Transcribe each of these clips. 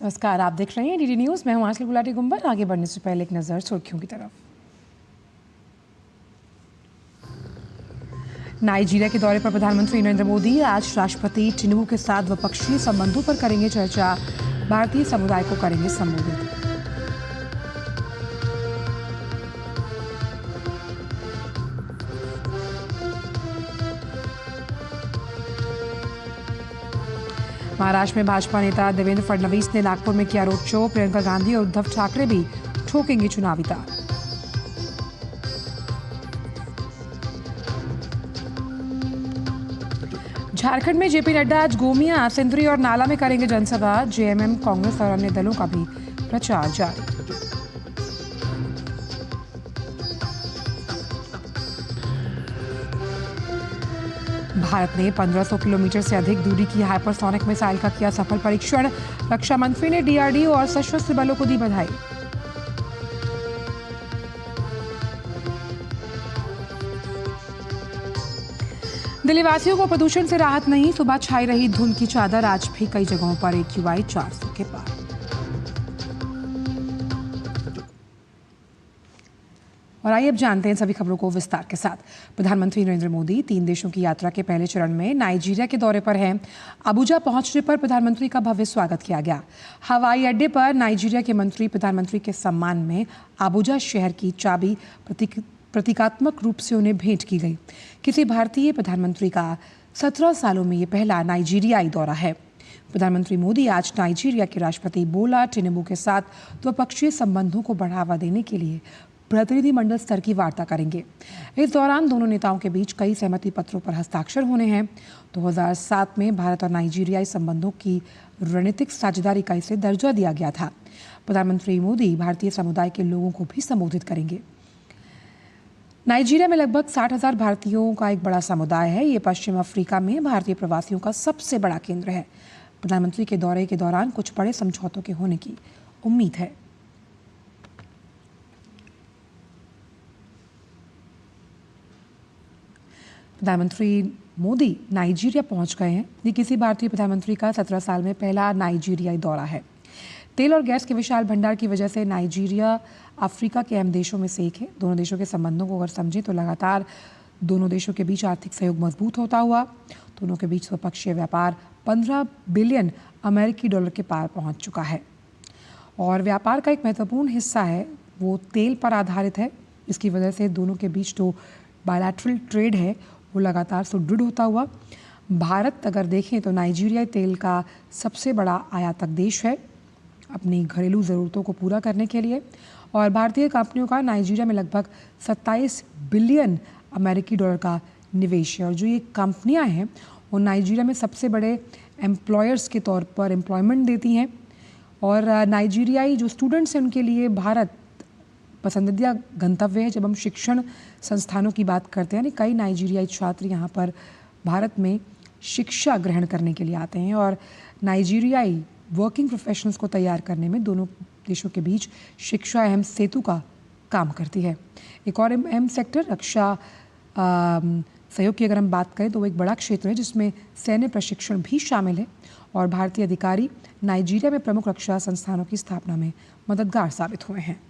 नमस्कार, आप देख रहे हैं डीडी न्यूज़। मैं हूं आंचल गुलाटी गुंबर। आगे बढ़ने से पहले एक नज़र सुर्खियों की तरफ। नाइजीरिया के दौरे पर प्रधानमंत्री नरेंद्र मोदी आज राष्ट्रपति टिनुबू के साथ द्विपक्षीय संबंधों पर करेंगे चर्चा। भारतीय समुदाय को करेंगे संबोधित। महाराष्ट्र में भाजपा नेता देवेंद्र फडणवीस ने नागपुर में किया रोड शो। प्रियंका गांधी और उद्धव ठाकरे भी ठोकेंगे चुनावी तार। झारखंड में जेपी नड्डा आज गोमिया, सिंदरी और नाला में करेंगे जनसभा। जेएमएम, कांग्रेस और अन्य दलों का भी प्रचार जारी। भारत ने 1500 किलोमीटर से अधिक दूरी की हाइपरसोनिक मिसाइल का किया सफल परीक्षण। रक्षा मंत्री ने डीआरडीओ और सशस्त्र बलों को दी बधाई। दिल्ली वासियों को प्रदूषण से राहत नहीं, सुबह छाई रही धुंध की चादर। आज भी कई जगहों पर AQI 400 के पार। और आइए अब जानते हैं सभी खबरों को विस्तार के साथ। प्रधानमंत्री नरेंद्र मोदी 3 देशों की यात्रा के पहले चरण में नाइजीरिया के दौरे पर हैं। अबुजा पहुंचने पर प्रधानमंत्री का भव्य स्वागत किया गया। हवाई अड्डे पर नाइजीरिया के मंत्री प्रधानमंत्री के सम्मान में अबुजा शहर की चाबी प्रतीकात्मक रूप से उन्हें भेंट की गई। किसी भारतीय प्रधानमंत्री का 17 सालों में ये पहला नाइजीरियाई दौरा है। प्रधानमंत्री मोदी आज नाइजीरिया के राष्ट्रपति बोला टिनुबू के साथ द्विपक्षीय संबंधों को बढ़ावा देने के लिए प्रतिनिधिमंडल स्तर की वार्ता करेंगे। इस दौरान दोनों नेताओं के बीच कई सहमति पत्रों पर हस्ताक्षर होने हैं। 2007 में भारत और नाइजीरियाई संबंधों की रणनीतिक साझेदारी का इसे दर्जा दिया गया था। प्रधानमंत्री मोदी भारतीय समुदाय के लोगों को भी संबोधित करेंगे। नाइजीरिया में लगभग 60,000 भारतीयों का एक बड़ा समुदाय है। ये पश्चिम अफ्रीका में भारतीय प्रवासियों का सबसे बड़ा केंद्र है। प्रधानमंत्री के दौरे के दौरान कुछ बड़े समझौतों के होने की उम्मीद है। प्रधानमंत्री मोदी नाइजीरिया पहुंच गए हैं। ये किसी भारतीय प्रधानमंत्री का 17 साल में पहला नाइजीरियाई दौरा है। तेल और गैस के विशाल भंडार की वजह से नाइजीरिया अफ्रीका के अहम देशों में से एक है। दोनों देशों के संबंधों को अगर समझें तो लगातार दोनों देशों के बीच आर्थिक सहयोग मजबूत होता हुआ दोनों के बीच द्विपक्षीय व्यापार 15 बिलियन अमेरिकी डॉलर के पार पहुंच चुका है। और व्यापार का एक महत्वपूर्ण हिस्सा है वो तेल पर आधारित है। इसकी वजह से दोनों के बीच जो बायलैटरल ट्रेड है वो लगातार सुदृढ़ होता हुआ। भारत अगर देखें तो नाइजीरिया तेल का सबसे बड़ा आयातक देश है अपनी घरेलू ज़रूरतों को पूरा करने के लिए। और भारतीय कंपनियों का नाइजीरिया में लगभग 27 बिलियन अमेरिकी डॉलर का निवेश है। और जो ये कंपनियां हैं वो नाइजीरिया में सबसे बड़े एम्प्लॉयर्स के तौर पर एम्प्लॉयमेंट देती हैं। और नाइजीरियाई जो स्टूडेंट्स हैं उनके लिए भारत पसंदीदा गंतव्य है। जब हम शिक्षण संस्थानों की बात करते हैं कई नाइजीरियाई छात्र यहाँ पर भारत में शिक्षा ग्रहण करने के लिए आते हैं। और नाइजीरियाई वर्किंग प्रोफेशनल्स को तैयार करने में दोनों देशों के बीच शिक्षा अहम सेतु का काम करती है। एक और अहम सेक्टर रक्षा सहयोग की अगर हम बात करें तो वो एक बड़ा क्षेत्र है जिसमें सैन्य प्रशिक्षण भी शामिल है। और भारतीय अधिकारी नाइजीरिया में प्रमुख रक्षा संस्थानों की स्थापना में मददगार साबित हुए हैं।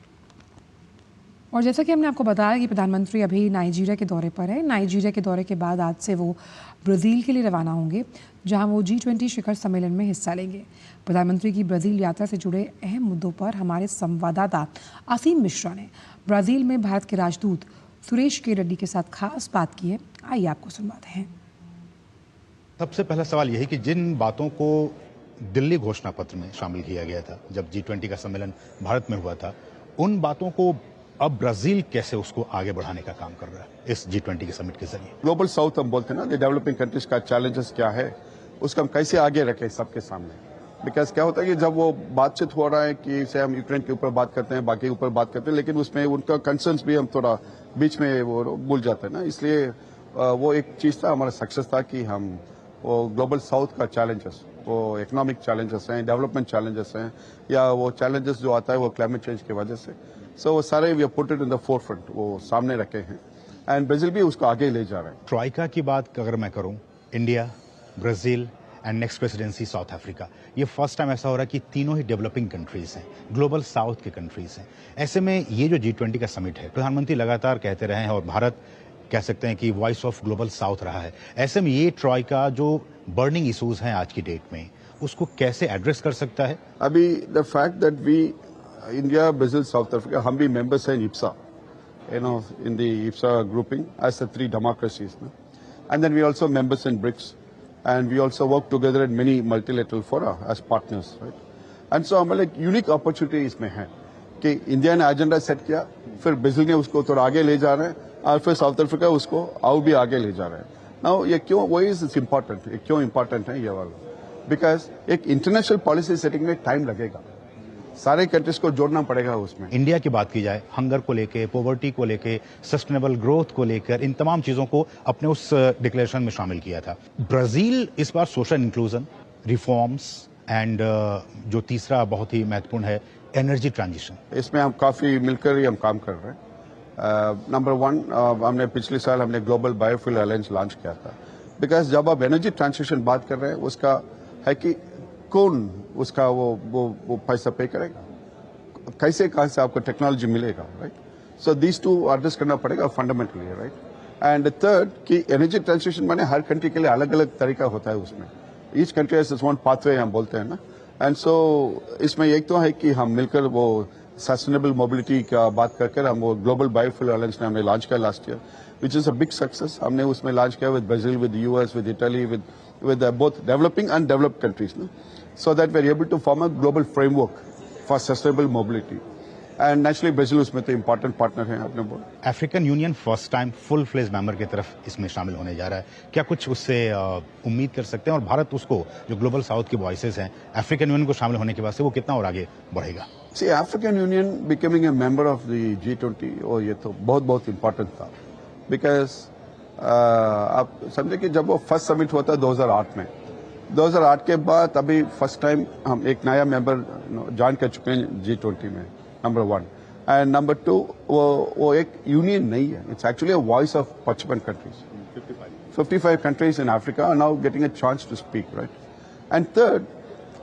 और जैसा कि हमने आपको बताया कि प्रधानमंत्री अभी नाइजीरिया के दौरे पर है। नाइजीरिया के दौरे के बाद आज से वो ब्राज़ील के लिए रवाना होंगे जहां वो G20 शिखर सम्मेलन में हिस्सा लेंगे। प्रधानमंत्री की ब्राज़ील यात्रा से जुड़े अहम मुद्दों पर हमारे संवाददाता असीम मिश्रा ने ब्राज़ील में भारत के राजदूत सुरेश के रेड्डी के साथ खास बात की है। आइए आपको सुनवाते हैं। सबसे पहला सवाल यही कि जिन बातों को दिल्ली घोषणा पत्र में शामिल किया गया था जब G20 का सम्मेलन भारत में हुआ था, उन बातों को अब ब्राजील कैसे उसको आगे बढ़ाने का काम कर रहा है इस G20 के समिट के जरिए। ग्लोबल साउथ हम बोलते हैं ना, डेवलपिंग कंट्रीज का चैलेंजेस क्या है उसका हम कैसे आगे रखें सबके सामने। बिकॉज क्या होता है कि जब वो बातचीत हो रहा है कि जैसे हम यूक्रेन के ऊपर बात करते हैं, बाकी ऊपर बात करते हैं, लेकिन उसमें उनका कंसर्न्स भी हम थोड़ा बीच में वो भूल जाते हैं ना। इसलिए वो एक चीज था हमारा सक्सेस था कि हम वो ग्लोबल साउथ का चैलेंजेस, वो इकोनॉमिक चैलेंजेस हैं, डेवलपमेंट चैलेंजेस हैं, या वो चैलेंजेस जो आता है वो क्लाइमेट चेंज की वजह से, सो वो सारे we put it in the forefront, वो सामने रखे हैं। एंड ब्राजील भी उसको आगे ले जा रहे हैं। ट्राइका की बात अगर मैं करूं, India, Brazil and next presidency south Africa. ये फर्स्ट टाइम ऐसा हो रहा है कि तीनों ही डेवलपिंग कंट्रीज हैं, ग्लोबल साउथ के कंट्रीज हैं। ऐसे में ये जो G20 का समिट है, प्रधानमंत्री लगातार कहते रहे हैं और भारत कह सकते हैं कि वॉइस ऑफ ग्लोबल साउथ रहा है। ऐसे में ये ट्रॉय का जो बर्निंग इशूज हैं आज की डेट में, उसको कैसे एड्रेस कर सकता है? अभी the fact that we India, Brazil, South Africa, हम भी मेंबर्स हैं IPSA, in the IPSA grouping as the three democracies. No? And then we also members in BRICS, and we also work together in many multilateral fora as partners, right? And so हमारे एक unique opportunity इसमें है कि India ने agenda set किया, फिर Brazil ने उसको थोड़ा आगे ले जा रहे हैं, और फिर साउथ अफ्रीका उसको और भी आगे ले जा रहे हैं। नाउ ये क्यों, वो इज इम्पोर्टेंट, ये क्यों इम्पोर्टेंट है ये वाला? बिकॉज एक इंटरनेशनल पॉलिसी सेटिंग में टाइम लगेगा, सारे कंट्रीज को जोड़ना पड़ेगा उसमें। इंडिया की बात की जाए, हंगर को लेके, पॉवर्टी को लेके, सस्टेनेबल ग्रोथ को लेकर, इन तमाम चीजों को अपने उस डिक्लेरेशन में शामिल किया था। ब्राजील इस बार सोशल इंक्लूजन, रिफॉर्म्स एंड जो तीसरा बहुत ही महत्वपूर्ण है, एनर्जी ट्रांजिशन, इसमें हम काफी मिलकर ही हम काम कर रहे हैं। नंबर वन, हमने पिछले साल हमने ग्लोबल बायोफ्यूल अलायंस लॉन्च किया था, बिकॉज जब आप एनर्जी ट्रांजिशन बात कर रहे हैं, उसका है कि कौन उसका वो पैसा पे करेगा, कैसे कहां से आपको टेक्नोलॉजी मिलेगा, right? So these two address करना पड़ेगा फंडामेंटली, राइट? एंड थर्ड कि एनर्जी ट्रांजिशन माने हर कंट्री के लिए अलग अलग तरीका होता है उसमें, each country has its own pathway हम बोलते हैं ना। एंड सो इसमें एक तो है कि हम मिलकर वो सस्टेनेबल मोबिलिटी का बात करके हम वो ग्लोबल बायोफ्यूल अलायंस ने हमने लॉन्च किया last year, which is a big success. हमने उसमें लॉन्च किया with Brazil, with US, with Italy, with both developing and developed countries, no? So that we're able to form a global framework for sustainable mobility. And naturally Brazil उसमें तो important partner है आपने बोला। African Union first time full fledge member की तरफ इसमें शामिल होने जा रहा है, क्या कुछ उससे उम्मीद कर सकते हैं? और भारत उसको, जो ग्लोबल साउथ के वॉइसेस हैं, अफ्रीकन यूनियन को शामिल होने के बाद से वो कितना और आगे बढ़ेगा? See, African Union becoming a member of the G20, और ये तो बहुत बहुत इम्पोर्टेंट था, बिकॉज आप समझे कि जब वो फर्स्ट समिट हुआ था 2008 में, 2008 के बाद अभी फर्स्ट टाइम हम एक नया मेंबर ज्वाइन कर चुके हैं G20 में, number one. And number two, वो एक यूनियन नहीं है, it's actually a voice of 55 countries, 55 countries in Africa are now getting a chance to speak, right? And third,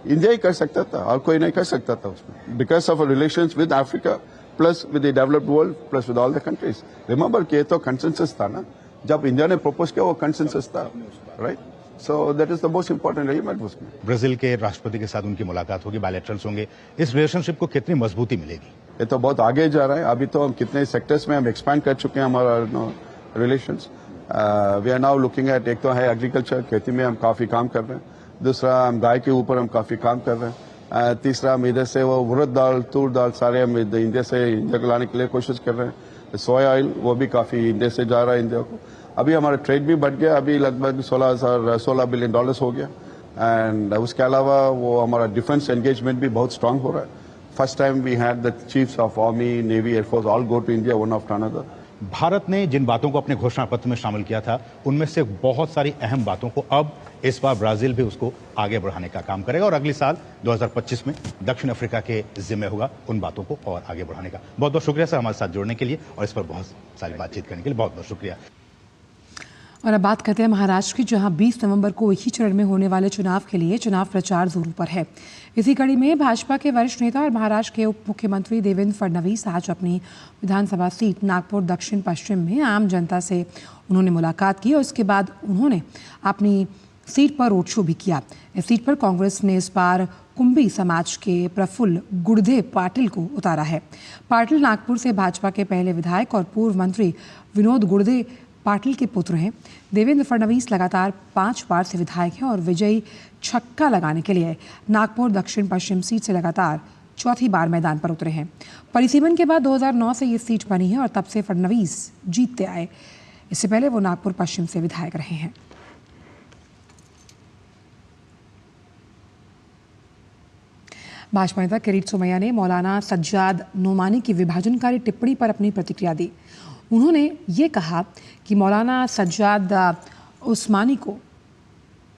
India ही कर सकता था और कोई नहीं कर सकता था उसमें, because of relations with Africa plus with the developed world plus with all the countries. Remember कि ये तो कंसेंसस था ना, जब इंडिया ने प्रपोज किया वो कंसेंसस था, right? So that is the most important element उसमें। ब्राजील के राष्ट्रपति के साथ उनकी मुलाकात होगी, बायलैटरल्स होंगे, इस रिलेशनशिप को कितनी मजबूती मिलेगी? ये तो बहुत आगे जा रहा है, अभी तो हम कितने सेक्टर्स में हम एक्सपैंड कर चुके हैं हमारा relations. We are now looking at, एक तो है एग्रीकल्चर, खेती में हम काफी काम कर रहे हैं, दूसरा हम गाय के ऊपर हम काफी काम कर रहे हैं, तीसरा हम इधर से वो उड़द दाल, तूर दाल सारे हम इंडिया को लाने के लिए कोशिश कर रहे हैं। सोया ऑयल वो भी काफी इंडिया से जा रहा है इंडिया को। अभी हमारा ट्रेड भी बढ़ गया, अभी लगभग $16 बिलियन हो गया। एंड उसके अलावा वो हमारा डिफेंस एंगेजमेंट भी बहुत स्ट्रांग हो रहा है। First time we had the chiefs of army, navy, air force all go to India one after another. Bharat ने जिन बातों को अपने घोषणा पत्र में शामिल किया था, उनमें से बहुत सारी अहम बातों को अब इस बार ब्राजील भी उसको आगे बढ़ाने का काम करेगा और अगले साल 2025 में दक्षिण अफ्रीका के जिम्मे होगा उन बातों को और आगे बढ़ाने का। बहुत बहुत शुक्रिया सर हमारे साथ जुड़ने के लिए और इस पर बहुत सारी बातचीत करने के लिए बहुत बहुत शुक्रिया। और अब बात करते हैं महाराष्ट्र की, जहां 20 नवंबर को एक ही चरण में होने वाले चुनाव के लिए चुनाव प्रचार जोरों पर है। इसी कड़ी में भाजपा के वरिष्ठ नेता और महाराष्ट्र के उप मुख्यमंत्री देवेंद्र फडणवीस आज अपनी विधानसभा सीट नागपुर दक्षिण पश्चिम में आम जनता से उन्होंने मुलाकात की और उसके बाद उन्होंने अपनी सीट पर रोड शो भी किया। इस सीट पर कांग्रेस ने इस बार कुंभी समाज के प्रफुल्ल गुड़धे पाटिल को उतारा है। पाटिल नागपुर से भाजपा के पहले विधायक और पूर्व मंत्री विनोद गुड़धे पाटिल के पुत्र हैं। देवेंद्र फडणवीस लगातार 5 बार से विधायक हैं और विजयी छक्का लगाने के लिए नागपुर दक्षिण पश्चिम सीट से लगातार चौथी बार मैदान पर उतरे हैं। परिसीमन के बाद 2009 से ये सीट बनी है और तब से फडणवीस जीतते आए। इससे पहले वो नागपुर पश्चिम से विधायक रहे हैं। भाजपा नेता किरीट सोमैया ने मौलाना सज्जाद नोमानी की विभाजनकारी टिप्पणी पर अपनी प्रतिक्रिया दी। उन्होंने ये कहा कि मौलाना सज्जाद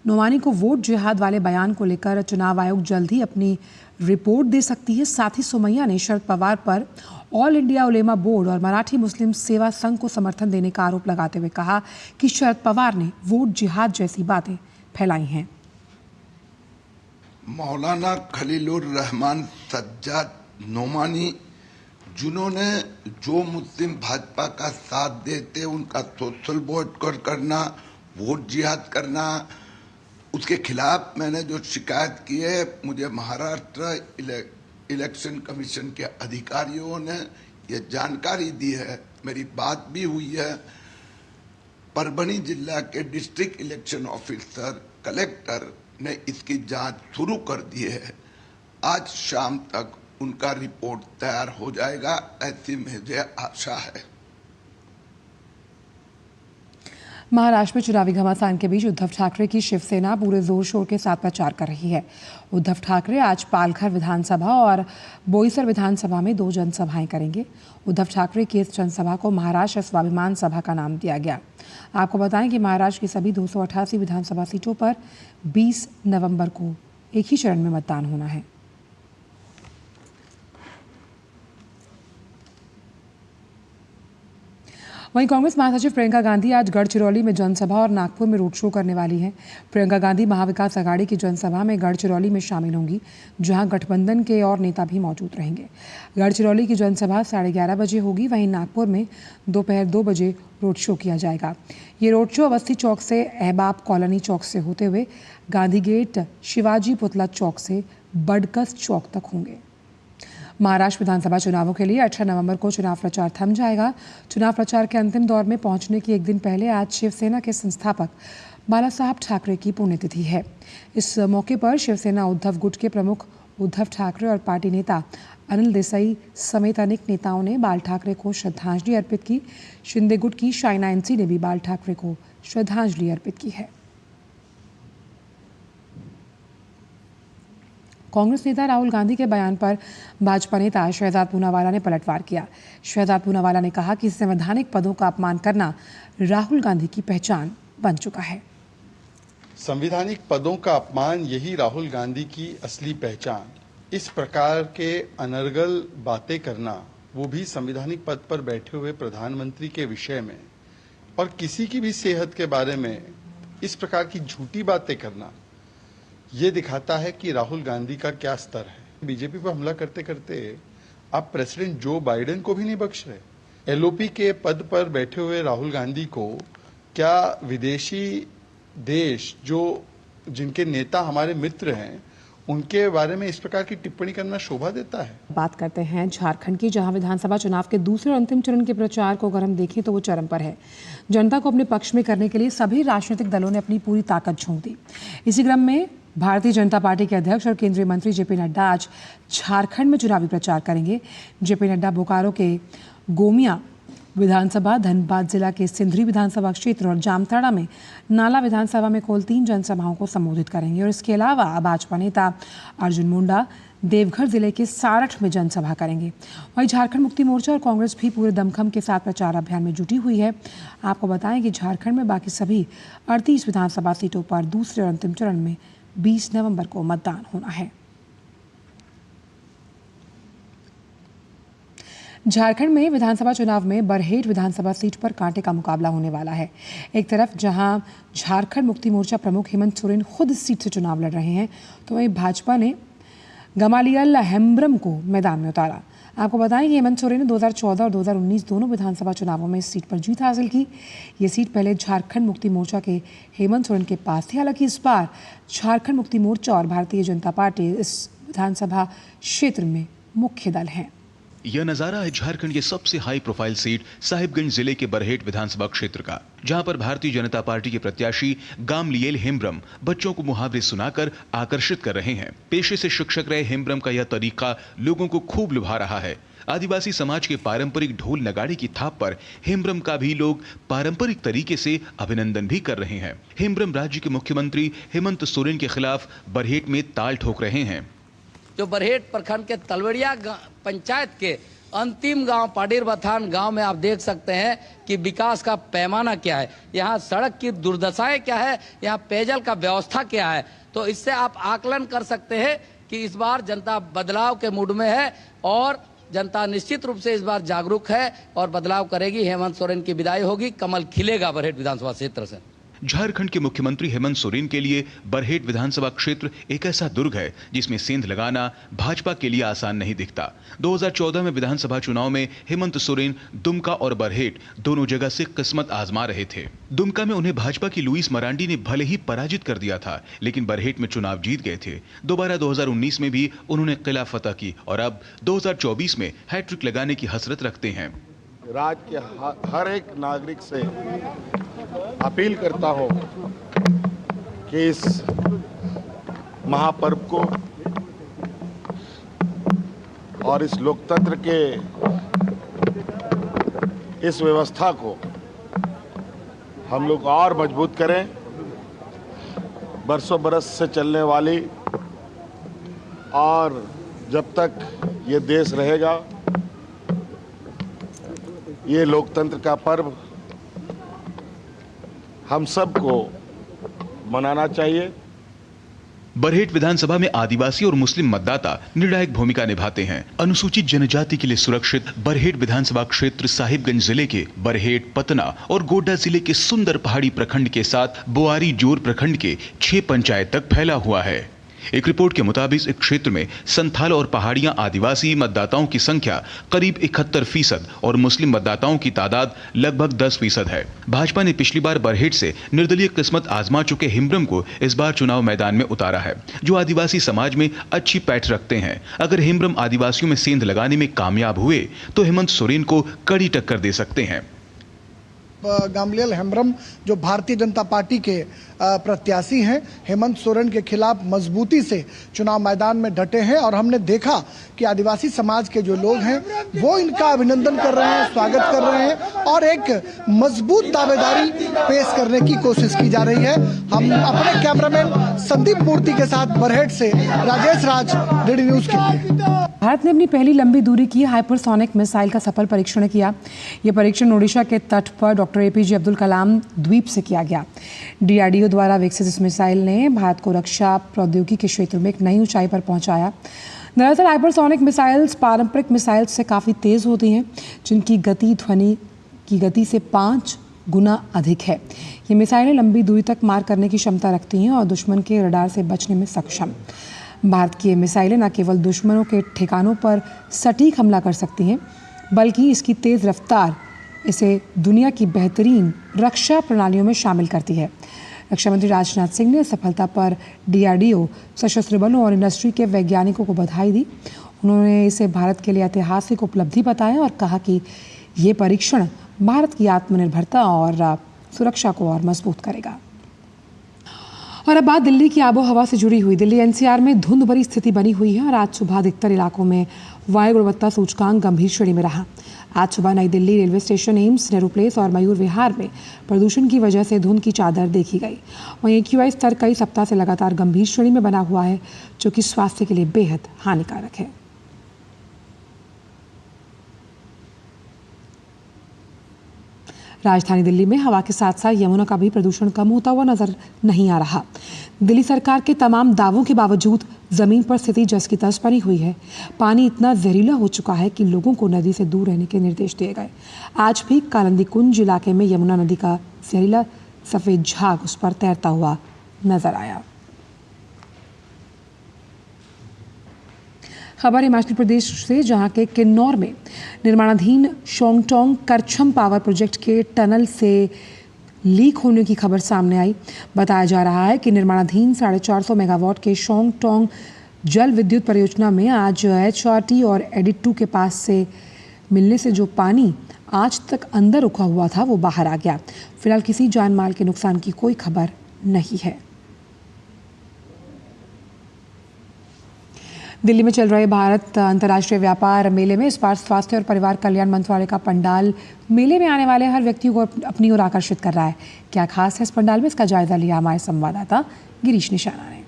नोमानी को वोट जिहाद वाले बयान को लेकर चुनाव आयोग जल्द ही अपनी रिपोर्ट दे सकती है। साथ ही सोमैया ने शरद पवार पर ऑल इंडिया उलेमा बोर्ड और मराठी मुस्लिम सेवा संघ को समर्थन देने का आरोप लगाते हुए कहा कि शरद पवार ने वोट जिहाद जैसी बातें फैलाई हैं। मौलाना खलीलुर रहमान सज्जाद नोमानी, जिन्होंने जो मुस्लिम भाजपा का साथ देते उनका सोशल बॉयकॉट करना, वोट जिहाद करना, उसके खिलाफ मैंने जो शिकायत की है, मुझे महाराष्ट्र इलेक्शन कमीशन के अधिकारियों ने ये जानकारी दी है, मेरी बात भी हुई है। परभणी जिला के डिस्ट्रिक्ट इलेक्शन ऑफिसर कलेक्टर ने इसकी जांच शुरू कर दी है। आज शाम तक उनका रिपोर्ट तैयार हो जाएगा, ऐसी मुझे आशा है। महाराष्ट्र में चुनावी घमासान के बीच उद्धव ठाकरे की शिवसेना पूरे जोर शोर के साथ प्रचार कर रही है। उद्धव ठाकरे आज पालघर विधानसभा और बोईसर विधानसभा में 2 जनसभाएं करेंगे। उद्धव ठाकरे की इस जनसभा को महाराष्ट्र स्वाभिमान सभा का नाम दिया गया। आपको बताएं कि महाराष्ट्र की सभी 288 विधानसभा सीटों पर 20 नवंबर को एक ही चरण में मतदान होना है। वहीं कांग्रेस महासचिव प्रियंका गांधी आज गढ़चिरौली में जनसभा और नागपुर में रोड शो करने वाली हैं। प्रियंका गांधी महाविकास आघाड़ी की जनसभा में गढ़चिरौली में शामिल होंगी, जहां गठबंधन के और नेता भी मौजूद रहेंगे। गढ़चिरौली की जनसभा 11:30 बजे होगी। वहीं नागपुर में दोपहर 2 बजे रोड शो किया जाएगा। ये रोड शो अवस्थी चौक से अहबाब कॉलोनी चौक से होते हुए गांधी गेट, शिवाजी पुतला चौक से बडकस चौक तक होंगे। महाराष्ट्र विधानसभा चुनावों के लिए 18 नवंबर को चुनाव प्रचार थम जाएगा। चुनाव प्रचार के अंतिम दौर में पहुंचने के एक दिन पहले आज शिवसेना के संस्थापक बाला साहब ठाकरे की पुण्यतिथि है। इस मौके पर शिवसेना उद्धव गुट के प्रमुख उद्धव ठाकरे और पार्टी नेता अनिल देसाई समेत अनेक नेताओं ने बाल ठाकरे को श्रद्धांजलि अर्पित की। शिंदे गुट की शाइना एनसी ने भी बाल ठाकरे को श्रद्धांजलि अर्पित की है। कांग्रेस नेता राहुल गांधी के बयान पर भाजपा नेता शहजाद पूनावाला ने पलटवार किया। शहजाद पूनावाला ने कहा कि संवैधानिक पदों का अपमान करना राहुल गांधी की पहचान बन चुका है। संवैधानिक पदों का अपमान यही राहुल गांधी की असली पहचान। इस प्रकार के अनर्गल बातें करना, वो भी संवैधानिक पद पर बैठे हुए प्रधानमंत्री के विषय में, और किसी की भी सेहत के बारे में इस प्रकार की झूठी बातें करना, ये दिखाता है कि राहुल गांधी का क्या स्तर है। बीजेपी पर हमला करते करते आप प्रेसिडेंट जो बाइडेन को भी नहीं बख्श रहे। एलओपी के पद पर बैठे हुए राहुल गांधी को क्या विदेशी देश जो जिनके नेता हमारे मित्र हैं उनके बारे में इस प्रकार की टिप्पणी करना शोभा देता है। बात करते हैं झारखंड की, जहां विधानसभा चुनाव के दूसरे और अंतिम चरण के प्रचार को अगर हम देखें तो वो चरम पर है। जनता को अपने पक्ष में करने के लिए सभी राजनीतिक दलों ने अपनी पूरी ताकत झोंक दी। इसी क्रम में भारतीय जनता पार्टी के अध्यक्ष और केंद्रीय मंत्री जेपी नड्डा आज झारखंड में चुनावी प्रचार करेंगे। जेपी नड्डा बोकारो के गोमिया विधानसभा, धनबाद जिला के सिंधरी विधानसभा क्षेत्र और जामताड़ा में नाला विधानसभा में कुल 3 जनसभाओं को संबोधित करेंगे। और इसके अलावा भाजपा नेता अर्जुन मुंडा देवघर जिले के सारठ में जनसभा करेंगे। वहीं झारखंड मुक्ति मोर्चा और कांग्रेस भी पूरे दमखम के साथ प्रचार अभियान में जुटी हुई है। आपको बताएं कि झारखंड में बाकी सभी 38 विधानसभा सीटों पर दूसरे और अंतिम चरण में 20 नवंबर को मतदान होना है। झारखंड में विधानसभा चुनाव में बरहेट विधानसभा सीट पर कांटे का मुकाबला होने वाला है। एक तरफ जहां झारखंड मुक्ति मोर्चा प्रमुख हेमंत सोरेन खुद इस सीट से चुनाव लड़ रहे हैं, तो वहीं भाजपा ने गमालियल हेम्ब्रम को मैदान में उतारा। आपको बताएं कि हेमंत सोरेन ने 2014 और 2019 दोनों विधानसभा चुनावों में इस सीट पर जीत हासिल की। ये सीट पहले झारखंड मुक्ति मोर्चा के हेमंत सोरेन के पास थी। हालांकि इस बार झारखंड मुक्ति मोर्चा और भारतीय जनता पार्टी इस विधानसभा क्षेत्र में मुख्य दल हैं। यह नजारा है झारखंड की सबसे हाई प्रोफाइल सीट साहिबगंज जिले के बरहेट विधानसभा क्षेत्र का, जहां पर भारतीय जनता पार्टी के प्रत्याशी गामलियल हेम्ब्रम बच्चों को मुहावरे सुनाकर आकर्षित कर रहे हैं। पेशे से शिक्षक रहे हेम्ब्रम का यह तरीका लोगों को खूब लुभा रहा है। आदिवासी समाज के पारंपरिक ढोल नगाड़े की थाप पर हेम्ब्रम का भी लोग पारंपरिक तरीके से अभिनंदन भी कर रहे हैं। हेम्ब्रम राज्य के मुख्यमंत्री हेमंत सोरेन के खिलाफ बरहेट में ताल ठोक रहे हैं। जो बरहेट प्रखंड के तलवड़िया पंचायत के अंतिम गांव पाडीर बथान गांव में आप देख सकते हैं कि विकास का पैमाना क्या है, यहाँ सड़क की दुर्दशाएं क्या है, यहाँ पेयजल का व्यवस्था क्या है। तो इससे आप आकलन कर सकते हैं कि इस बार जनता बदलाव के मूड में है और जनता निश्चित रूप से इस बार जागरूक है और बदलाव करेगी। हेमंत सोरेन की विदाई होगी, कमल खिलेगा बरहेट विधानसभा क्षेत्र से। झारखंड के मुख्यमंत्री हेमंत सोरेन के लिए बरहेट विधानसभा क्षेत्र एक ऐसा दुर्ग है जिसमें सेंध लगाना भाजपा के लिए आसान नहीं दिखता। 2014 में विधानसभा चुनाव में हेमंत सोरेन दुमका और बरहेट दोनों जगह से किस्मत आजमा रहे थे। दुमका में उन्हें भाजपा की लुईस मरांडी ने भले ही पराजित कर दिया था, लेकिन बरहेट में चुनाव जीत गए थे। दोबारा 2019 में भी उन्होंने किला फतह की और अब 2024 में हैट्रिक लगाने की हसरत रखते हैं। राज्य के हर एक नागरिक से अपील करता हूं कि इस महापर्व को और इस लोकतंत्र के इस व्यवस्था को हम लोग और मजबूत करें। बरसों बरस से चलने वाली और जब तक ये देश रहेगा ये लोकतंत्र का पर्व हम सबको मनाना चाहिए। बरहेट विधानसभा में आदिवासी और मुस्लिम मतदाता निर्णायक भूमिका निभाते हैं। अनुसूचित जनजाति के लिए सुरक्षित बरहेट विधानसभा क्षेत्र साहिबगंज जिले के बरहेट, पतना और गोड्डा जिले के सुंदर पहाड़ी प्रखंड के साथ बोआरी जोर प्रखंड के 6 पंचायत तक फैला हुआ है। एक रिपोर्ट के मुताबिक इस क्षेत्र में संथाल और पहाड़ियां आदिवासी मतदाताओं की संख्या करीब 71% और मुस्लिम मतदाताओं की तादाद लगभग 10% है। भाजपा ने पिछली बार बरहेट से निर्दलीय किस्मत आजमा चुके हिम्ब्रम को इस बार चुनाव मैदान में उतारा है, जो आदिवासी समाज में अच्छी पैठ रखते हैं। अगर हिम्ब्रम आदिवासियों में सेंध लगाने में कामयाब हुए तो हेमंत सोरेन को कड़ी टक्कर दे सकते हैं। गामलियल हेम्ब्रम जो भारतीय जनता पार्टी के प्रत्याशी हैं, हेमंत सोरेन के खिलाफ मजबूती से चुनाव मैदान में डटे हैं और हमने देखा कि आदिवासी समाज के जो लोग हैं वो इनका अभिनंदन कर रहे हैं, स्वागत कर रहे हैं और एक मजबूत दावेदारी पेश करने की कोशिश की जा रही है। हम अपने कैमरामैन संदीप मूर्ति के साथ बरहेट से राजेश राज, डीडी न्यूज के लिए। भारत ने अपनी पहली लंबी दूरी की हाइपरसोनिक मिसाइल का सफल परीक्षण किया। यह परीक्षण ओडिशा के तट पर डॉक्टर APJ अब्दुल कलाम द्वीप से किया गया। DRDO द्वारा विकसित इस मिसाइल ने भारत को रक्षा प्रौद्योगिकी के क्षेत्र में एक नई ऊंचाई पर पहुंचाया। दरअसल हाइपरसोनिक मिसाइल्स पारंपरिक मिसाइल्स से काफ़ी तेज़ होती हैं, जिनकी गति ध्वनि की गति से 5 गुना अधिक है। ये मिसाइलें लंबी दूरी तक मार करने की क्षमता रखती हैं और दुश्मन के रडार से बचने में सक्षम। भारत की ये मिसाइलें न केवल दुश्मनों के ठिकानों पर सटीक हमला कर सकती हैं, बल्कि इसकी तेज़ रफ्तार इसे दुनिया की बेहतरीन रक्षा प्रणालियों में शामिल करती है। रक्षा मंत्री राजनाथ सिंह ने सफलता पर DRDO, सशस्त्र बलों और इंडस्ट्री के वैज्ञानिकों को बधाई दी। उन्होंने इसे भारत के लिए ऐतिहासिक उपलब्धि बताया और कहा कि ये परीक्षण भारत की आत्मनिर्भरता और सुरक्षा को और मजबूत करेगा। और अब बात दिल्ली की आबो हवा से जुड़ी हुई। दिल्ली NCR में धुंध भरी स्थिति बनी हुई है और आज सुबह अधिकतर इलाकों में वायु गुणवत्ता सूचकांक गंभीर श्रेणी में रहा। आज सुबह नई Delhi railway station, AIIMS, Nehru place और मयूर विहार में प्रदूषण की वजह से धुंध की चादर देखी गई। वहीं AQI स्तर कई सप्ताह से लगातार गंभीर श्रेणी में बना हुआ है, जो कि स्वास्थ्य के लिए बेहद हानिकारक है। राजधानी दिल्ली में हवा के साथ साथ यमुना का भी प्रदूषण कम होता हुआ नजर नहीं आ रहा। दिल्ली सरकार के तमाम दावों के बावजूद जमीन पर स्थिति जस की तस बनी हुई है। पानी इतना जहरीला हो चुका है कि लोगों को नदी से दूर रहने के निर्देश दिए गए। आज भी कालिंदी कुंज इलाके में यमुना नदी का जहरीला सफेद झाग उस पर तैरता हुआ नजर आया। खबर हिमाचल प्रदेश से, जहां के किन्नौर में निर्माणाधीन शोंगटोंग करछम पावर प्रोजेक्ट के टनल से लीक होने की खबर सामने आई। बताया जा रहा है कि निर्माणाधीन 450 मेगावाट के शोंगटोंग जल विद्युत परियोजना में आज HRT और एडिट 2 के पास से मिलने से जो पानी आज तक अंदर रुका हुआ था वो बाहर आ गया। फिलहाल किसी जान माल के नुकसान की कोई खबर नहीं है। दिल्ली में चल रहे भारत अंतर्राष्ट्रीय व्यापार मेले में इस बार स्वास्थ्य और परिवार कल्याण मंत्रालय का पंडाल मेले में आने वाले हर व्यक्ति को अपनी ओर आकर्षित कर रहा है। क्या खास है इस पंडाल में, इसका जायजा लिया हमारे संवाददाता गिरीश निशाना ने।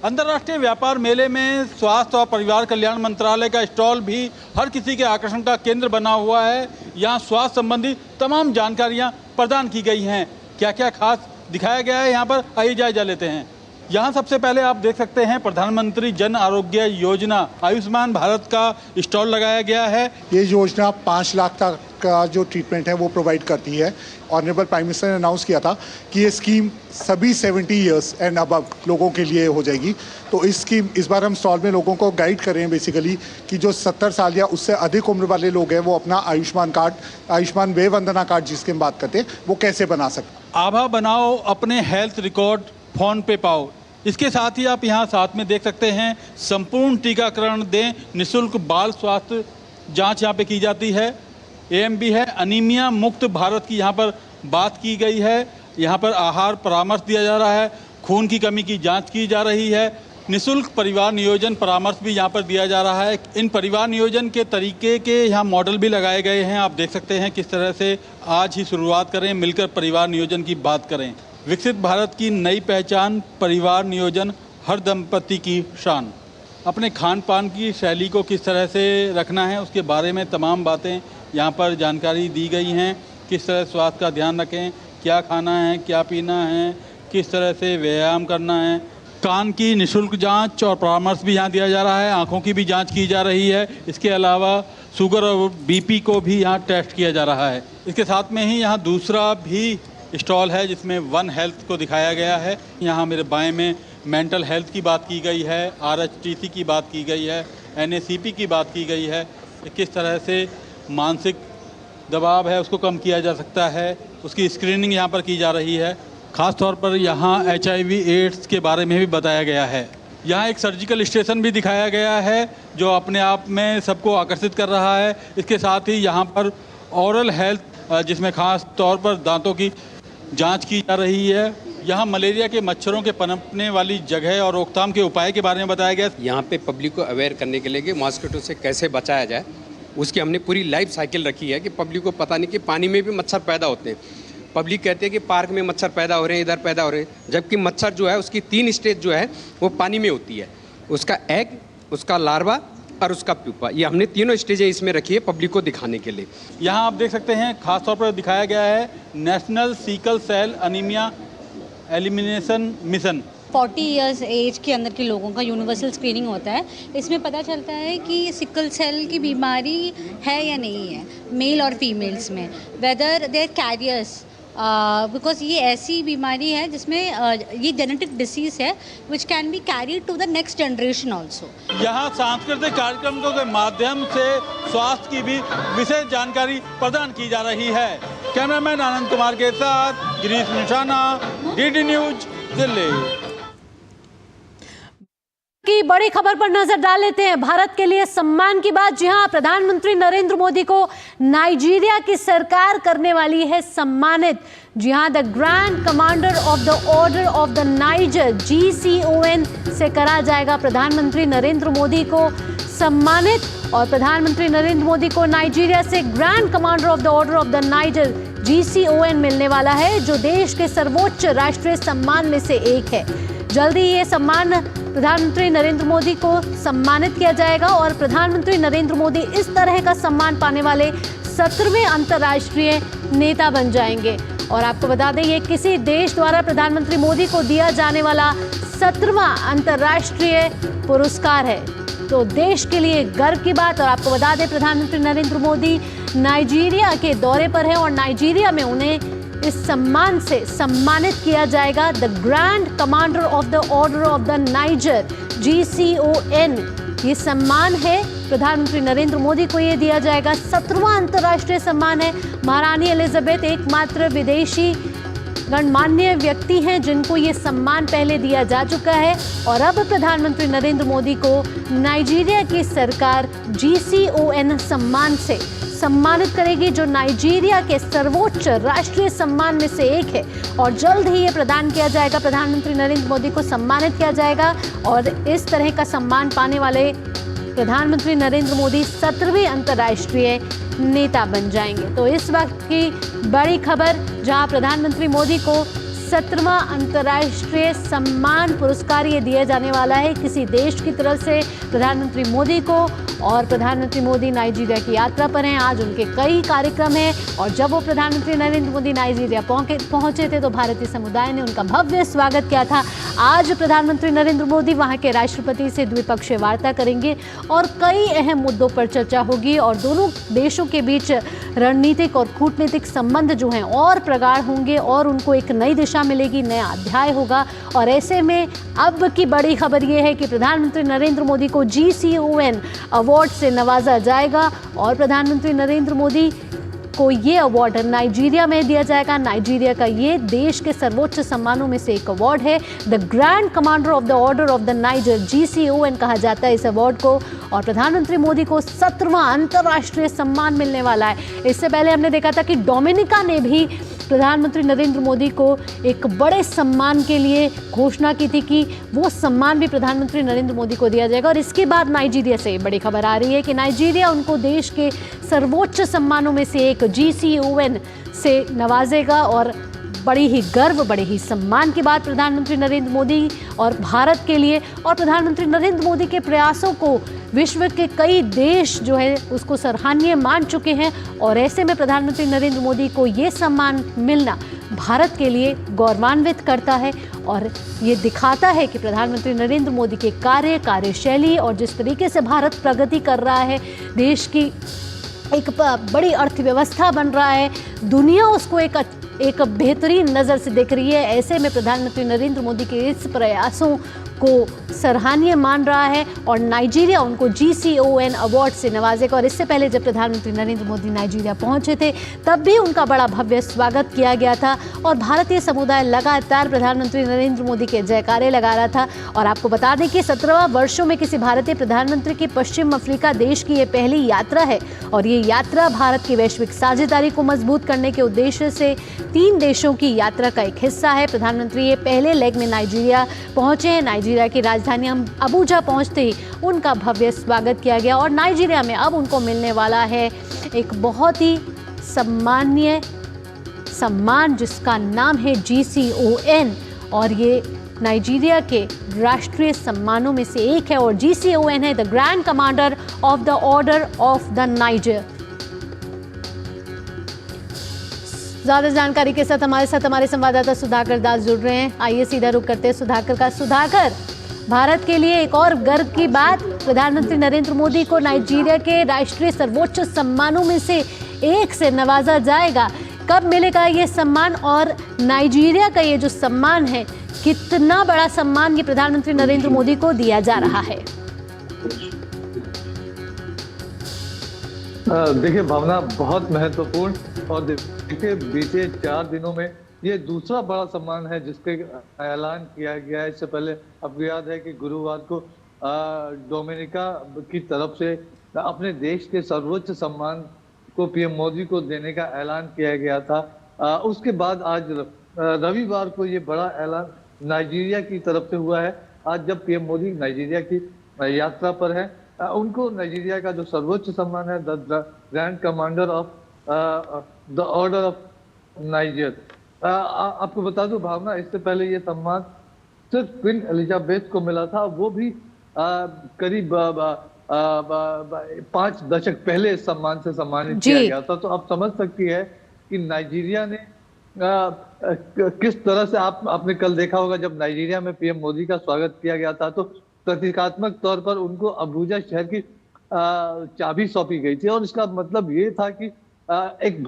अंतर्राष्ट्रीय व्यापार मेले में स्वास्थ्य और परिवार कल्याण मंत्रालय का स्टॉल भी हर किसी के आकर्षण का केंद्र बना हुआ है। यहाँ स्वास्थ्य संबंधी तमाम जानकारियाँ प्रदान की गई हैं। क्या क्या खास दिखाया गया है यहाँ पर, आइए जायजा लेते हैं। यहाँ सबसे पहले आप देख सकते हैं प्रधानमंत्री जन आरोग्य योजना आयुष्मान भारत का स्टॉल लगाया गया है। ये योजना 5 लाख तक का जो ट्रीटमेंट है वो प्रोवाइड करती है। ऑनरेबल प्राइम मिनिस्टर ने अनाउंस किया था कि ये स्कीम सभी 70 इयर्स एंड अबव लोगों के लिए हो जाएगी। तो इस स्कीम इस बार हम स्टॉल में लोगों को गाइड कर रहे हैं बेसिकली कि जो 70 साल या उससे अधिक उम्र वाले लोग हैं वो अपना आयुष्मान कार्ड, आयुष्मान व्यय वंदना कार्ड जिसके हम बात करते हैं, वो कैसे बना सकते। आभा बनाओ, अपने हेल्थ रिकॉर्ड फोन पे पाओ। इसके साथ ही आप यहाँ साथ में देख सकते हैं संपूर्ण टीकाकरण दें, निःशुल्क बाल स्वास्थ्य जांच यहाँ पे की जाती है। AMB है, अनीमिया मुक्त भारत की यहाँ पर बात की गई है। यहाँ पर आहार परामर्श दिया जा रहा है, खून की कमी की जांच की जा रही है, निःशुल्क परिवार नियोजन परामर्श भी यहाँ पर दिया जा रहा है। इन परिवार नियोजन के तरीके के यहाँ मॉडल भी लगाए गए हैं। आप देख सकते हैं किस तरह से आज ही शुरुआत करें, मिलकर परिवार नियोजन की बात करें। विकसित भारत की नई पहचान, परिवार नियोजन हर दंपति की शान। अपने खान पान की शैली को किस तरह से रखना है उसके बारे में तमाम बातें यहाँ पर जानकारी दी गई हैं। किस तरह स्वास्थ्य का ध्यान रखें, क्या खाना है, क्या पीना है, किस तरह से व्यायाम करना है। कान की निःशुल्क जांच और परामर्श भी यहाँ दिया जा रहा है, आँखों की भी जांच की जा रही है। इसके अलावा शुगर और BP को भी यहाँ टेस्ट किया जा रहा है। इसके साथ में ही यहाँ दूसरा भी स्टॉल है जिसमें वन हेल्थ को दिखाया गया है। यहाँ मेरे बाएं में मेंटल हेल्थ की बात की गई है, RHTC की बात की गई है, NACP की बात की गई है। किस तरह से मानसिक दबाव है उसको कम किया जा सकता है, उसकी स्क्रीनिंग यहाँ पर की जा रही है। ख़ास तौर पर यहाँ HIV/AIDS के बारे में भी बताया गया है। यहाँ एक सर्जिकल स्टेशन भी दिखाया गया है जो अपने आप में सबको आकर्षित कर रहा है। इसके साथ ही यहाँ पर ओरल हेल्थ जिसमें ख़ास तौर पर दांतों की जांच की जा रही है। यहाँ मलेरिया के मच्छरों के पनपने वाली जगह और रोकथाम के उपाय के बारे में बताया गया। यहाँ पे पब्लिक को अवेयर करने के लिए कि मॉस्किटो से कैसे बचाया जाए, उसकी हमने पूरी लाइफ साइकिल रखी है कि पब्लिक को पता नहीं कि पानी में भी मच्छर पैदा होते हैं। पब्लिक कहते हैं कि पार्क में मच्छर पैदा हो रहे हैं, इधर पैदा हो रहे हैं, जबकि मच्छर जो है उसकी 3 स्टेज जो है वो पानी में होती है। उसका एग, उसका लार्वा और उसका प्यूपा, ये हमने तीनों स्टेजें इसमें रखी है पब्लिक को दिखाने के लिए। यहाँ आप देख सकते हैं खास तौर पर दिखाया गया है national sickle cell anaemia elimination mission. 40 years age के अंदर के लोगों का यूनिवर्सल स्क्रीनिंग होता है। इसमें पता चलता है कि सिकल सेल की बीमारी है या नहीं है मेल और फीमेल्स में, whether they are carriers, because ये ऐसी बीमारी है जिसमें ये जेनेटिक डिसीज है which can be carried to the next generation also. यहाँ सांस्कृतिक कार्यक्रमों के माध्यम से स्वास्थ्य की भी विशेष जानकारी प्रदान की जा रही है। कैमरामैन आनंद कुमार के साथ गिरीश निशाना, DD न्यूज, दिल्ली। की बड़ी खबर पर नजर डाल लेते हैं। भारत के लिए सम्मान की बात। जी हां, प्रधानमंत्री नरेंद्र मोदी को नाइजीरिया की सरकार करने वाली है सम्मानित। जी हां, the grand commander of the order of the niger GCON से करा जाएगा प्रधानमंत्री नरेंद्र मोदी को सम्मानित। और प्रधानमंत्री नरेंद्र मोदी को नाइजीरिया से grand commander of the order of the niger GCON मिलने वाला है, जो देश के सर्वोच्च राष्ट्रीय सम्मान में से एक है। जल्दी ये सम्मान प्रधानमंत्री नरेंद्र मोदी को सम्मानित किया जाएगा और प्रधानमंत्री नरेंद्र मोदी इस तरह का सम्मान पाने वाले 17वें अंतर्राष्ट्रीय नेता बन जाएंगे। और आपको बता दें, ये किसी देश द्वारा प्रधानमंत्री मोदी को दिया जाने वाला 17वां अंतर्राष्ट्रीय पुरस्कार है, तो देश के लिए गर्व की बात। और आपको बता दें, प्रधानमंत्री नरेंद्र मोदी नाइजीरिया के दौरे पर हैं और नाइजीरिया में उन्हें इस सम्मान से सम्मानित किया जाएगा। The grand commander of the order of the niger GCON ये सम्मान है, प्रधानमंत्री नरेंद्र मोदी को ये दिया जाएगा। 17वां अंतर्राष्ट्रीय सम्मान है। महारानी एलिजाबेथ एकमात्र विदेशी गणमान्य व्यक्ति हैं जिनको ये सम्मान पहले दिया जा चुका है और अब प्रधानमंत्री नरेंद्र मोदी को नाइजीरिया की सरकार GCON सम्मान से सम्मानित करेगी, जो नाइजीरिया के सर्वोच्च राष्ट्रीय सम्मान में से एक है। और जल्द ही ये प्रदान किया जाएगा, प्रधानमंत्री नरेंद्र मोदी को सम्मानित किया जाएगा और इस तरह का सम्मान पाने वाले प्रधानमंत्री नरेंद्र मोदी 17वें अंतर्राष्ट्रीय नेता बन जाएंगे। तो इस वक्त की बड़ी खबर, जहां प्रधानमंत्री मोदी को 17वां अंतर्राष्ट्रीय सम्मान पुरस्कार ये दिया जाने वाला है किसी देश की तरफ से प्रधानमंत्री मोदी को। और प्रधानमंत्री मोदी नाइजीरिया की यात्रा पर हैं, आज उनके कई कार्यक्रम हैं और जब वो प्रधानमंत्री नरेंद्र मोदी नाइजीरिया पहुंचे थे तो भारतीय समुदाय ने उनका भव्य स्वागत किया था। आज प्रधानमंत्री नरेंद्र मोदी वहां के राष्ट्रपति से द्विपक्षीय वार्ता करेंगे और कई अहम मुद्दों पर चर्चा होगी और दोनों देशों के बीच रणनीतिक और कूटनीतिक संबंध जो हैं और प्रगाढ़ होंगे और उनको एक नई दिशा मिलेगी, नया अध्याय होगा। और ऐसे में अब की बड़ी खबर ये है कि प्रधानमंत्री नरेंद्र मोदी को GCON अवार्ड से नवाजा जाएगा और प्रधानमंत्री नरेंद्र मोदी को ये अवार्ड नाइजीरिया में दिया जाएगा। नाइजीरिया का ये देश के सर्वोच्च सम्मानों में से एक अवार्ड है। The grand commander of the order of the niger, GCON कहा जाता है इस अवार्ड को। और प्रधानमंत्री मोदी को 17वां अंतर्राष्ट्रीय सम्मान मिलने वाला है। इससे पहले हमने देखा था कि डोमिनिका ने भी प्रधानमंत्री नरेंद्र मोदी को एक बड़े सम्मान के लिए घोषणा की थी कि वो सम्मान भी प्रधानमंत्री नरेंद्र मोदी को दिया जाएगा। और इसके बाद नाइजीरिया से बड़ी खबर आ रही है कि नाइजीरिया उनको देश के सर्वोच्च सम्मानों में से एक GCON से नवाजेगा। और बड़ी ही गर्व, बड़े ही सम्मान की बात प्रधानमंत्री नरेंद्र मोदी और भारत के लिए। और प्रधानमंत्री नरेंद्र मोदी के प्रयासों को विश्व के कई देश जो है उसको सराहनीय मान चुके हैं। और ऐसे में प्रधानमंत्री नरेंद्र मोदी को ये सम्मान मिलना भारत के लिए गौरवान्वित करता है और ये दिखाता है कि प्रधानमंत्री नरेंद्र मोदी के कार्यशैली और जिस तरीके से भारत प्रगति कर रहा है, देश की एक बड़ी अर्थव्यवस्था बन रहा है, दुनिया उसको एक बेहतरीन नज़र से देख रही है। ऐसे में प्रधानमंत्री नरेंद्र मोदी के इस प्रयासों को सराहनीय मान रहा है और नाइजीरिया उनको GCON अवार्ड से नवाजेगा। और इससे पहले जब प्रधानमंत्री नरेंद्र मोदी नाइजीरिया पहुंचे थे तब भी उनका बड़ा भव्य स्वागत किया गया था और भारतीय समुदाय लगातार प्रधानमंत्री नरेंद्र मोदी के जयकारे लगा रहा था। और आपको बता दें कि 17 वर्षों में किसी भारतीय प्रधानमंत्री की पश्चिम अफ्रीका देश की ये पहली यात्रा है और ये यात्रा भारत की वैश्विक साझेदारी को मजबूत करने के उद्देश्य से 3 देशों की यात्रा का एक हिस्सा है। प्रधानमंत्री ये पहले लेग में नाइजीरिया पहुंचे हैं। नाइजीरिया की राजधानी अबुजा पहुंचते ही उनका भव्य स्वागत किया गया और नाइजीरिया में अब उनको मिलने वाला है एक बहुत ही सम्मानीय सम्मान जिसका नाम है GCON और ये नाइजीरिया के राष्ट्रीय सम्मानों में से एक है और GCON है the grand commander of the order of the niger. ज़्यादा जानकारी के साथ हमारे संवाददाता सुधाकर दास जुड़ रहे हैं। आइए सीधा रुख करते हैं सुधाकर का। सुधाकर, भारत के लिए एक और गर्व की बात, प्रधानमंत्री नरेंद्र मोदी को नाइजीरिया के राष्ट्रीय सर्वोच्च सम्मानों में से एक से नवाजा जाएगा। कब मिलेगा ये सम्मान और नाइजीरिया का ये जो सम्मान है, कितना बड़ा सम्मान ये प्रधानमंत्री नरेंद्र मोदी को दिया जा रहा है? देखिए भावना, बहुत महत्वपूर्ण और देखिए बीते 4 दिनों में ये दूसरा बड़ा सम्मान है जिसके ऐलान किया गया है। इससे पहले आपको याद है कि गुरुवार को डोमिनिका की तरफ से अपने देश के सर्वोच्च सम्मान को PM मोदी को देने का ऐलान किया गया था। उसके बाद आज रविवार को ये बड़ा ऐलान नाइजीरिया की तरफ से हुआ है। आज जब PM मोदी नाइजीरिया की यात्रा पर है, उनको नाइजीरिया का जो सर्वोच्च सम्मान है the grand commander of the order of niger, आपको बता दूं भावना, इससे पहले ये सम्मान सिर्फ क्वीन एलिजाबेथ को मिला था, वो भी करीब 5 दशक पहले इस सम्मान से सम्मानित किया गया था। तो आप समझ सकती है कि नाइजीरिया ने किस तरह से आपने कल देखा होगा जब नाइजीरिया में PM मोदी का स्वागत किया गया था तो प्रतीकात्मक तौर पर उनको अबुजा शहर की चाबी सौंपी गई थी और इसका मतलब ये था कि एक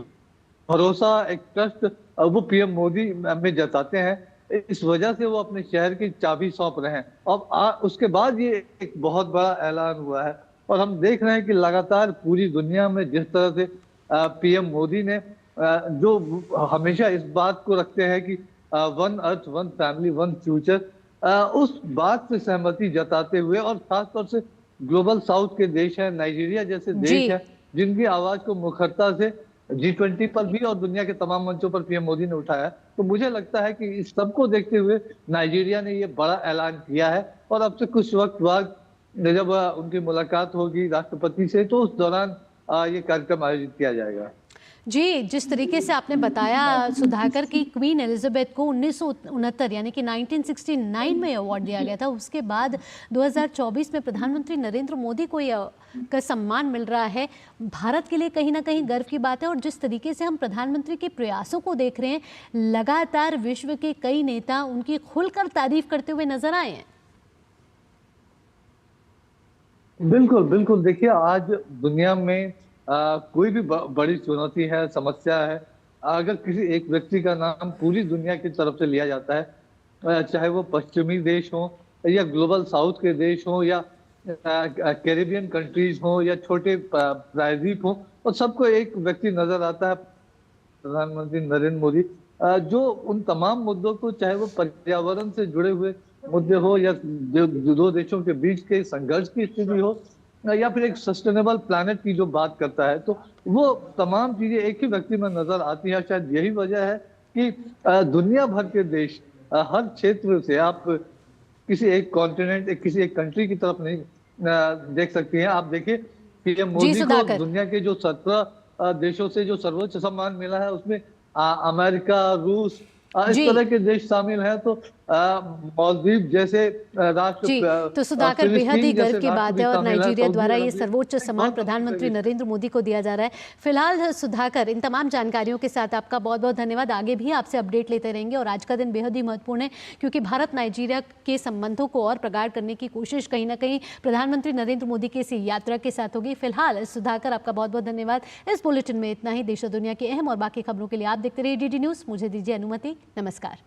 भरोसा, एक ट्रस्ट वो PM मोदी में जताते हैं। इस वजह से वो अपने शहर की चाबी सौंप रहे हैं। अब उसके बाद ये एक बहुत बड़ा ऐलान हुआ है और हम देख रहे हैं कि लगातार पूरी दुनिया में जिस तरह से PM मोदी ने जो हमेशा इस बात को रखते हैं कि 1 अर्थ 1 फैमिली 1 फ्यूचर, उस बात से सहमति जताते हुए और खासतौर से ग्लोबल साउथ के देश हैं, नाइजीरिया जैसे देश हैं जिनकी आवाज को मुखरता से G20 पर भी और दुनिया के तमाम मंचों पर PM मोदी ने उठाया। तो मुझे लगता है कि इस सबको देखते हुए नाइजीरिया ने ये बड़ा ऐलान किया है और अब से कुछ वक्त बाद जब उनकी मुलाकात होगी राष्ट्रपति से तो उस दौरान ये कार्यक्रम आयोजित किया जाएगा। जी, जिस तरीके से आपने बताया सुधाकर की क्वीन एलिजाबेथ को 1969 यानी कि 1969 में अवार्ड दिया गया था, उसके बाद 2024 में प्रधानमंत्री नरेंद्र मोदी को यह का सम्मान मिल रहा है, भारत के लिए कहीं ना कहीं गर्व की बात है। और जिस तरीके से हम प्रधानमंत्री के प्रयासों को देख रहे हैं, लगातार विश्व के कई नेता उनकी खुलकर तारीफ करते हुए नजर आए हैं। बिल्कुल बिल्कुल, देखिए आज दुनिया में कोई भी बड़ी चुनौती है, समस्या है, अगर किसी एक व्यक्ति का नाम पूरी दुनिया की तरफ से लिया जाता है, चाहे वो पश्चिमी देश हो या ग्लोबल साउथ के देश हो या कैरिबियन कंट्रीज हो या छोटे प्रायद्वीप हो, और सबको एक व्यक्ति नजर आता है, प्रधानमंत्री नरेंद्र मोदी, जो उन तमाम मुद्दों को, चाहे वो पर्यावरण से जुड़े हुए मुद्दे हो या दो देशों के बीच के संघर्ष की स्थिति हो या फिर एक सस्टेनेबल प्लैनेट की जो बात करता है, तो वो तमाम चीजें एक ही व्यक्ति में नजर आती है। शायद यही वजह है कि दुनिया भर के देश हर क्षेत्र से, आप किसी एक कॉन्टिनेंट, किसी एक कंट्री की तरफ नहीं देख सकती हैं। आप देखिए पीएम मोदी को दुनिया के जो 17 देशों से जो सर्वोच्च सम्मान मिला है, उसमें अमेरिका, रूस, इस तरह के देश शामिल हैं। तो मालदीव जैसे राष्ट्र, तो सुधाकर बेहद ही गर्व की बात है और नाइजीरिया द्वारा ये सर्वोच्च सम्मान प्रधानमंत्री नरेंद्र मोदी को दिया जा रहा है। फिलहाल सुधाकर, इन तमाम जानकारियों के साथ आपका बहुत बहुत धन्यवाद। आगे भी आपसे अपडेट लेते रहेंगे और आज का दिन बेहद ही महत्वपूर्ण है क्योंकि भारत नाइजीरिया के संबंधों को और प्रगाढ़ करने की कोशिश कहीं ना कहीं प्रधानमंत्री नरेंद्र मोदी की इस यात्रा के साथ होगी। फिलहाल सुधाकर, आपका बहुत बहुत धन्यवाद। इस बुलेटिन में इतना ही। देश और दुनिया की अहम और बाकी खबरों के लिए आप देखते रहिए DD न्यूज़। मुझे दीजिए अनुमति। नमस्कार।